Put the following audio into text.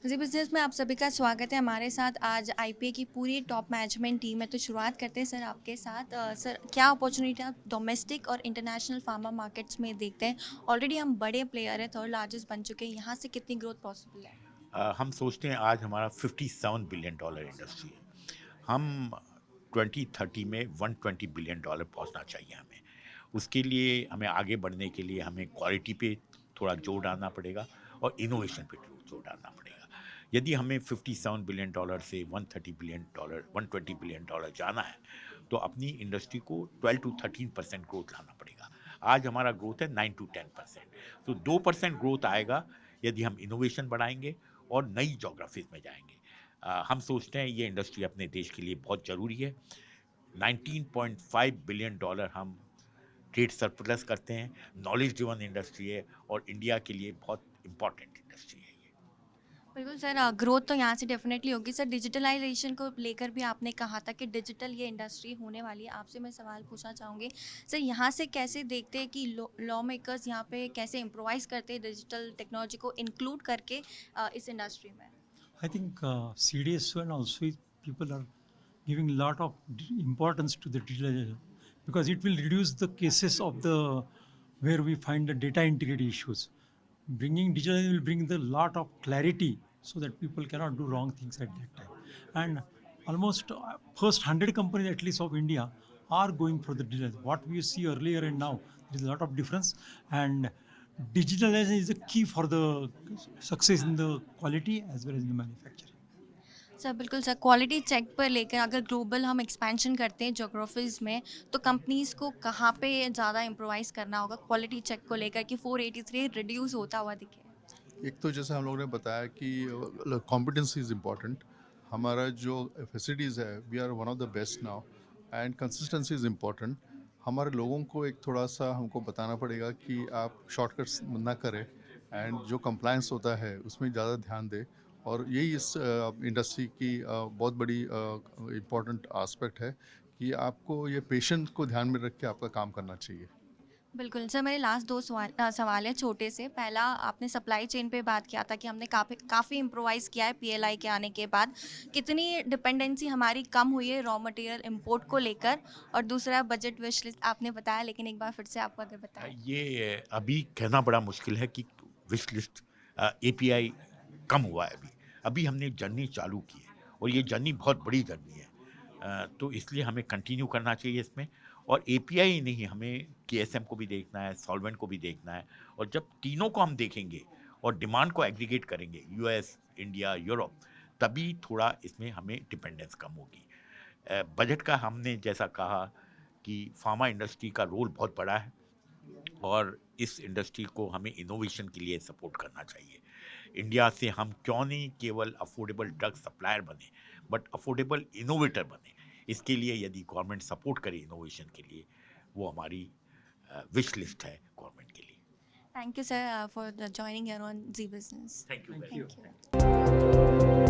जी business में आप सभी का स्वागत है। हमारे साथ आज आईपीए की पूरी टॉप मैनेजमेंट टीम है। तो शुरुआत करते हैं सर आपके साथ। सर क्या अपॉर्चुनिटी आप डोमेस्टिक और इंटरनेशनल फार्मा मार्केट्स में देखते हैं? ऑलरेडी हम बड़े प्लेयर हैं, थर्ड लार्जेस्ट बन चुके हैं। यहाँ से कितनी ग्रोथ पॉसिबल है? हम सोचते हैं आज हमारा $57 बिलियन इंडस्ट्री है। हम 2030 में $120 बिलियन पहुंचना चाहिए हमें। उसके लिए हमें आगे बढ़ने के लिए हमें क्वालिटी पे थोड़ा जोर डालना पड़ेगा और इनोवेशन पे जोर डालना पड़ेगा। यदि हमें $57 बिलियन से $130 बिलियन 120 बिलियन जाना है तो अपनी इंडस्ट्री को 12 to 13% ग्रोथ लाना पड़ेगा। आज हमारा ग्रोथ है 9 to 10%। तो 2% ग्रोथ आएगा यदि हम इनोवेशन बढ़ाएंगे और नई जोग्राफीज में जाएंगे। हम सोचते हैं ये इंडस्ट्री अपने देश के लिए बहुत ज़रूरी है। $19.5 बिलियन हम ट्रेड सरप्लस करते हैं। नॉलेज ड्रिवन इंडस्ट्री है और इंडिया के लिए बहुत इंपॉर्टेंट इंडस्ट्री है ये। बिल्कुल सर, ग्रोथ तो यहाँ से डेफिनेटली होगी। सर डिजिटलाइजेशन को लेकर भी आपने कहा था कि डिजिटल ये इंडस्ट्री होने वाली है। आपसे मैं सवाल पूछना चाहूँगी, सर यहाँ से कैसे देखते हैं कि लॉ मेकर्स यहाँ पे कैसे इम्प्रोवाइज़ करते हैं डिजिटल टेक्नोलॉजी को इंक्लूड करके इस इंडस्ट्री में? I think CDSO and also people are giving a lot of importance to the digitalization because it will reduce the cases of the where we find the data integrity issues. Bringing digitalization will bring the lot of clarity so that people cannot do wrong things at that time. And almost first 100 companies at least of India are going for the digitalization. What we see earlier and now, there is a lot of difference. And digitalization is the key for the success in the quality as well as in the manufacturing. Sir बिल्कुल sir, quality check पर लेकर अगर global हम expansion करते हैं ज्योग्राफीज़ में, तो companies को कहाँ पे ज़्यादा इम्प्रोवाइज़ करना होगा क्वालिटी चेक को लेकर कि 483 रिड्यूस होता हुआ दिखे? एक तो जैसे हम लोगों ने बताया कि कॉम्पिटेंसी इज़ इम्पॉर्टेंट। हमारा जो फैसिलिटीज़ है we are one of the best now and consistency is important. हमारे लोगों को एक थोड़ा सा हमको बताना पड़ेगा कि आप शॉर्टकट्स ना करें एंड जो कंप्लायंस होता है उसमें ज़्यादा ध्यान दें। और यही इस इंडस्ट्री की बहुत बड़ी इम्पॉर्टेंट आस्पेक्ट है कि आपको ये पेशेंट को ध्यान में रख के आपका काम करना चाहिए। बिल्कुल सर, मेरे लास्ट 2 सवाल हैं छोटे से। पहला, आपने सप्लाई चेन पे बात किया था कि हमने काफ़ी इम्प्रोवाइज़ किया है पीएलआई के आने के बाद। कितनी डिपेंडेंसी हमारी कम हुई है रॉ मटेरियल इम्पोर्ट को लेकर? और दूसरा, बजट विश लिस्ट आपने बताया, लेकिन एक बार फिर से आप अगर बताएँ। ये अभी कहना बड़ा मुश्किल है कि विश लिस्ट एपीआई कम हुआ है अभी। अभी हमने जर्नी चालू की है और ये जर्नी बहुत बड़ी जर्नी है। तो इसलिए हमें कंटिन्यू करना चाहिए इसमें। और एपीआई ही नहीं, हमें केएसएम को भी देखना है, सॉल्वेंट को भी देखना है। और जब तीनों को हम देखेंगे और डिमांड को एग्रीगेट करेंगे, यूएस, इंडिया, यूरोप, तभी थोड़ा इसमें हमें डिपेंडेंस कम होगी। बजट का हमने जैसा कहा कि फार्मा इंडस्ट्री का रोल बहुत बड़ा है और इस इंडस्ट्री को हमें इनोवेशन के लिए सपोर्ट करना चाहिए। इंडिया से हम क्यों नहीं केवल अफोर्डेबल ड्रग सप्लायर बने, बट अफोर्डेबल इनोवेटर बने। इसके लिए यदि गवर्नमेंट सपोर्ट करे इनोवेशन के लिए, वो हमारी विश लिस्ट है गवर्नमेंट के लिए। Thank you sir for the joining here on Zee Business. Thank you Thank very you. Thank much. You.